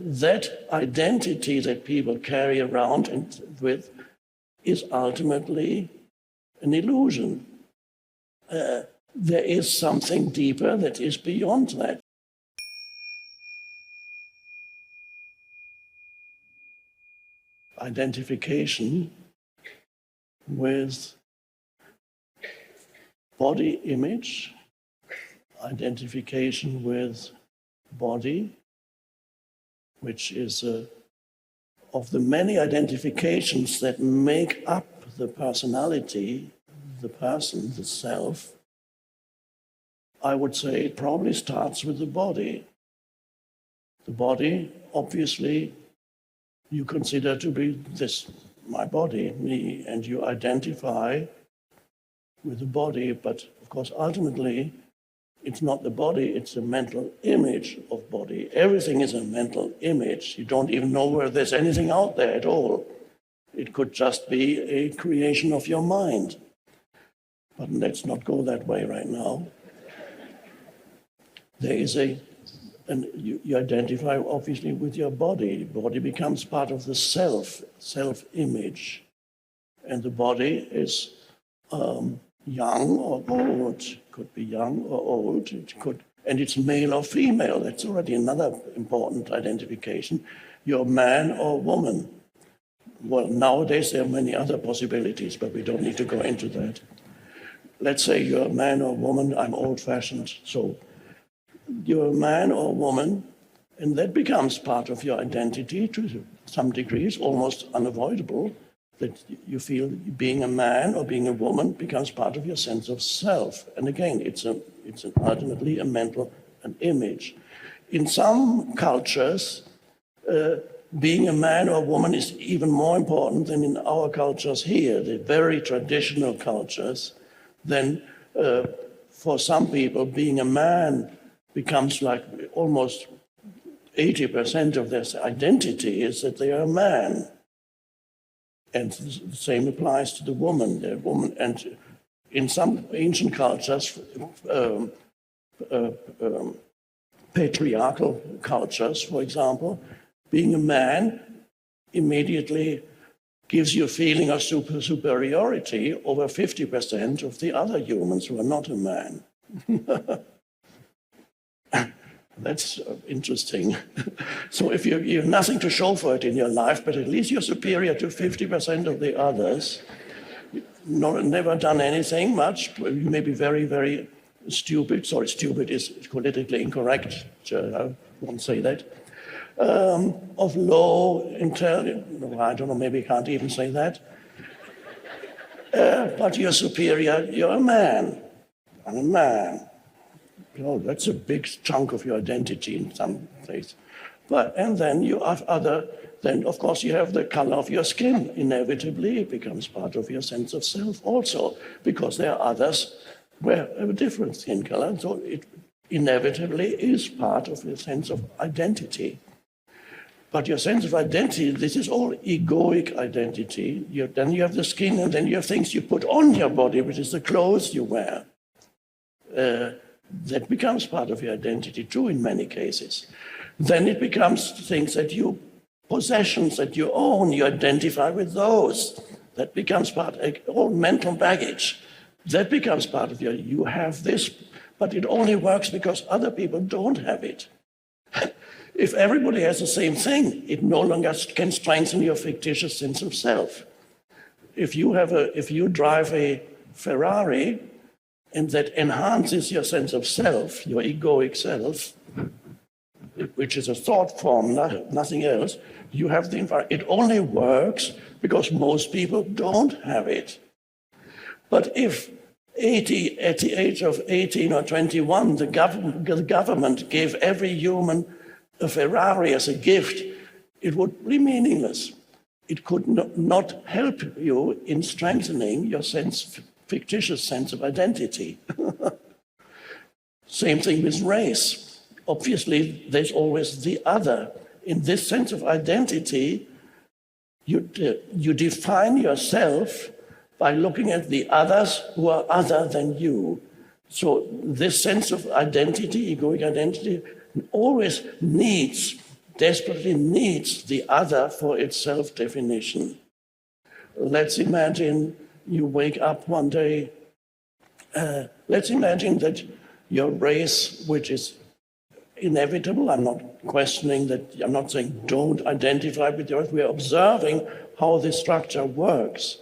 that identity that people carry around with is ultimately an illusion. There is something deeper that is beyond that. Identification with body image, identification with body, which is of the many identifications that make up the personality, the person, the self. I would say it probably starts with the body. The body, obviously, you consider to be this, my body, me, and you identify with the body, but of course, ultimately, it's not the body, it's a mental image of body. Everything is a mental image. You don't even know where there's anything out there at all. It could just be a creation of your mind. But let's not go that way right now. There is you identify obviously with your body. The body becomes part of the self-image. And the body is young or old. It could be young or old. And it's male or female. That's already another important identification. You're man or woman. Well, nowadays there are many other possibilities, but we don't need to go into that. Let's say you're a man or woman. I'm old-fashioned, so you're a man or woman, and that becomes part of your identity to some degree. It's almost unavoidable that you feel being a man or being a woman becomes part of your sense of self. And again, it's ultimately an image. In some cultures, being a man or a woman is even more important than in our cultures here, the very traditional cultures. Then for some people, being a man becomes like almost 80% of their identity is that they are a man. And the same applies to the woman. The woman, and in some ancient cultures, patriarchal cultures, for example, being a man immediately gives you a feeling of superiority over 50% of the other humans who are not a man. That's interesting. So if you have nothing to show for it in your life, but at least you're superior to 50% of the others, never done anything much, you may be very, very stupid. Sorry, stupid is politically incorrect. I won't say that. Of low intelligence, I don't know, maybe I can't even say that. But you're superior, you're a man. I'm a man. Oh, that's a big chunk of your identity in some place. And then you have then of course you have the color of your skin. Inevitably, it becomes part of your sense of self also, because there are others where have a different skin color. So it inevitably is part of your sense of identity. But your sense of identity, this is all egoic identity. Then you have the skin, and then you have things you put on your body, which is the clothes you wear. That becomes part of your identity too in many cases. Then it becomes things possessions that you own, you identify with those. That becomes all mental baggage. That becomes part of you have this, but it only works because other people don't have it. If everybody has the same thing, it no longer can strengthen your fictitious sense of self. If you drive a Ferrari, and that enhances your sense of self, your egoic self, which is a thought form, nothing else, you have the environment. It only works because most people don't have it. But if at the age of 18 or 21, the government gave every human a Ferrari as a gift, it would be meaningless. It could not help you in strengthening your fictitious sense of identity. Same thing with race. Obviously, there's always the other. In this sense of identity, you define yourself by looking at the others who are other than you. So this sense of identity, egoic identity, always needs desperately needs the other for its self-definition. Let's imagine you wake up one day. Let's imagine that your race, which is inevitable, I'm not questioning that, I'm not saying don't identify with the earth, we're observing how this structure works.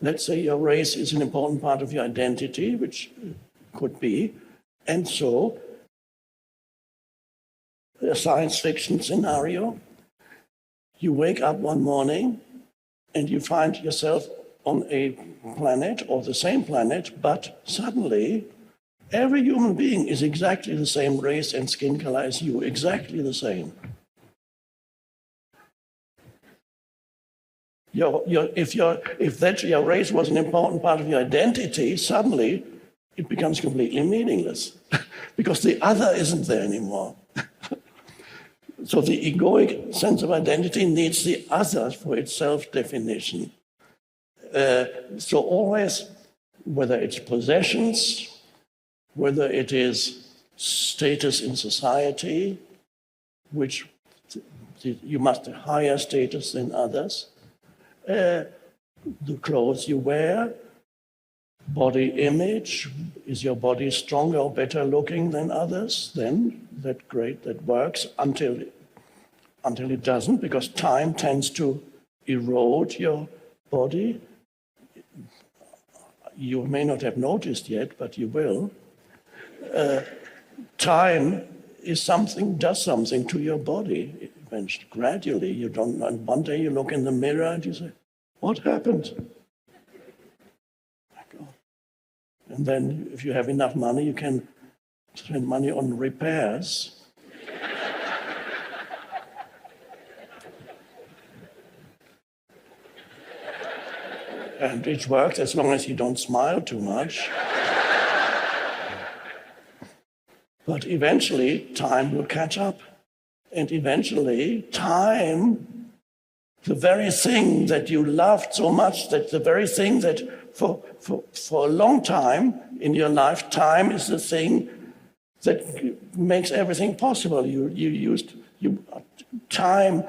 Let's say your race is an important part of your identity, which could be, and so a science fiction scenario, you wake up one morning and you find yourself on a planet or the same planet, but suddenly every human being is exactly the same race and skin color as you, exactly the same. If your race was an important part of your identity, suddenly it becomes completely meaningless because the other isn't there anymore. So the egoic sense of identity needs the other for its self-definition. So always, whether it's possessions, whether it is status in society, which you must have higher status than others, the clothes you wear, body image, is your body stronger or better looking than others? Then that works until it doesn't, because time tends to erode your body. You may not have noticed yet, but you will. Time does something to your body. Eventually, gradually, and one day you look in the mirror and you say, what happened? And then if you have enough money, you can spend money on repairs. And it works as long as you don't smile too much. But eventually, time will catch up. And eventually, time, the very thing that you loved so much, that the very thing that for a long time in your life, time is the thing that makes everything possible. Time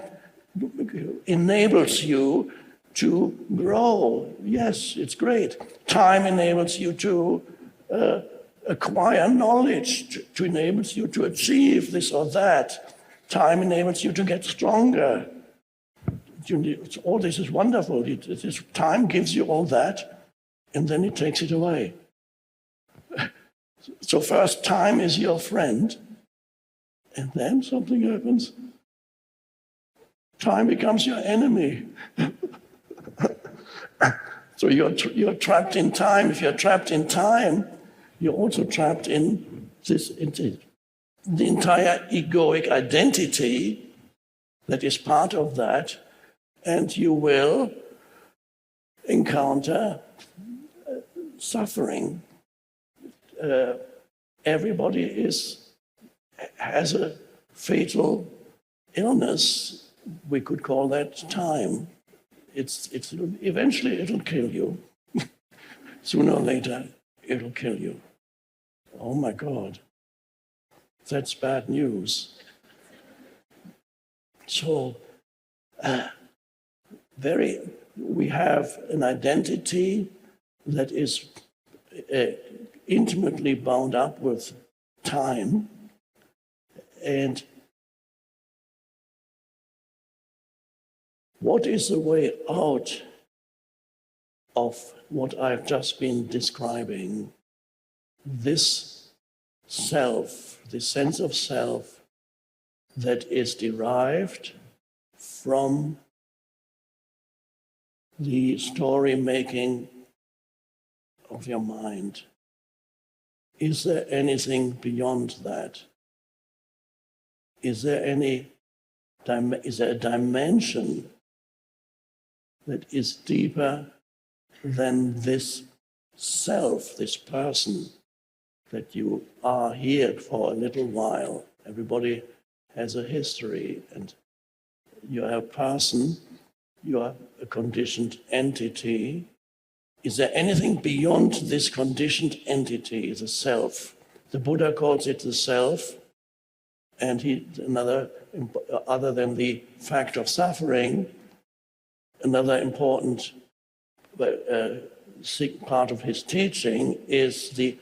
enables you to grow. Yes, it's great. Time enables you to acquire knowledge, to enables you to achieve this or that. Time enables you to get stronger. All this is wonderful. Time gives you all that, and then it takes it away. So first, time is your friend, and then something happens. Time becomes your enemy. So you're trapped in time. If you're trapped in time, you're also trapped in the entire egoic identity that is part of that, and you will encounter suffering. Everybody has a fatal illness. We could call that time. Eventually it'll kill you. Sooner or later, it'll kill you. Oh my God, that's bad news. So, we have an identity that is intimately bound up with time, and what is the way out of what I've just been describing? This self, this sense of self that is derived from the story making of your mind. Is there anything beyond that? Is there a dimension that is deeper than this self, this person, that you are here for a little while? Everybody has a history, and you're a person, you're a conditioned entity. Is there anything beyond this conditioned entity, the self? The Buddha calls it the self, And other than the fact of suffering, another important part of his teaching is the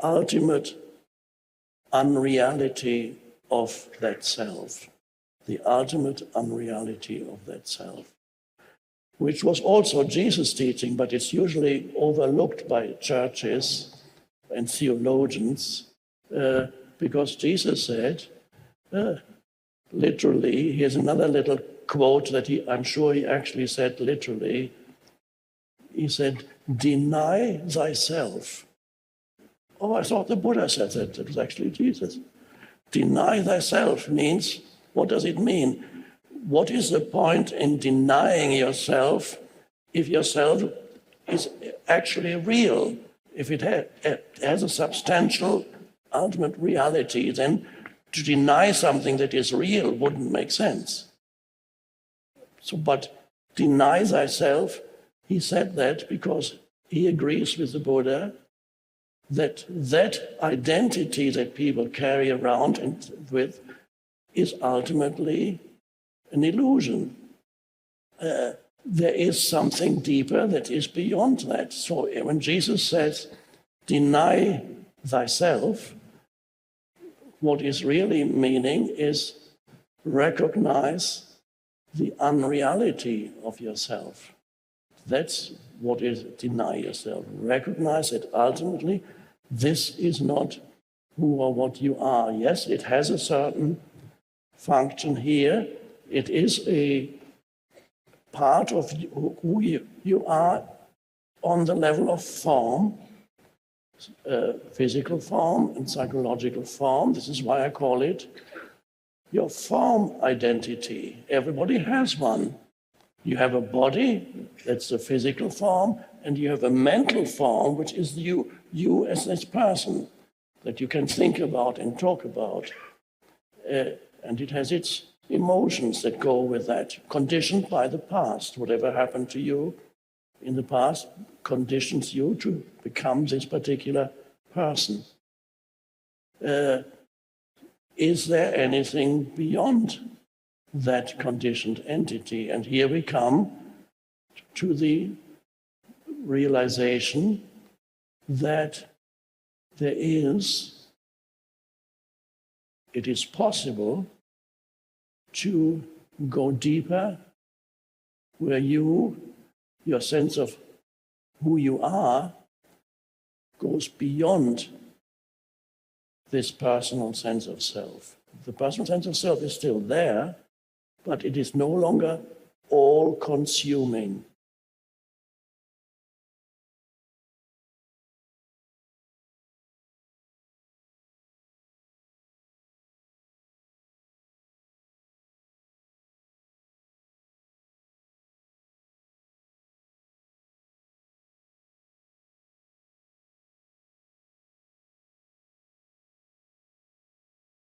ultimate unreality of that self. The ultimate unreality of that self, which was also Jesus' teaching, but it's usually overlooked by churches and theologians, because Jesus said, literally, here's another little quote that I'm sure he actually said literally. He said, deny thyself. Oh, I thought the Buddha said that. It was actually Jesus. Deny thyself means, what does it mean? What is the point in denying yourself if yourself is actually real? If it has a substantial ultimate reality, then to deny something that is real wouldn't make sense. So, but deny thyself, he said that because he agrees with the Buddha that identity that people carry around with is ultimately an illusion. There is something deeper that is beyond that. So when Jesus says, deny thyself, what is really meaning is recognize the unreality of yourself. That's what is deny yourself. Recognize that ultimately this is not who or what you are. Yes, it has a certain function here. It is a part of who you are on the level of form, physical form and psychological form. This is why I call it your form identity. Everybody has one. You have a body, that's the physical form, and you have a mental form, which is you as this person that you can think about and talk about. And it has its emotions that go with that, conditioned by the past. Whatever happened to you in the past conditions you to become this particular person. Is there anything beyond that conditioned entity? And here we come to the realization that it is possible to go deeper where your sense of who you are goes beyond this personal sense of self. The personal sense of self is still there, but it is no longer all-consuming.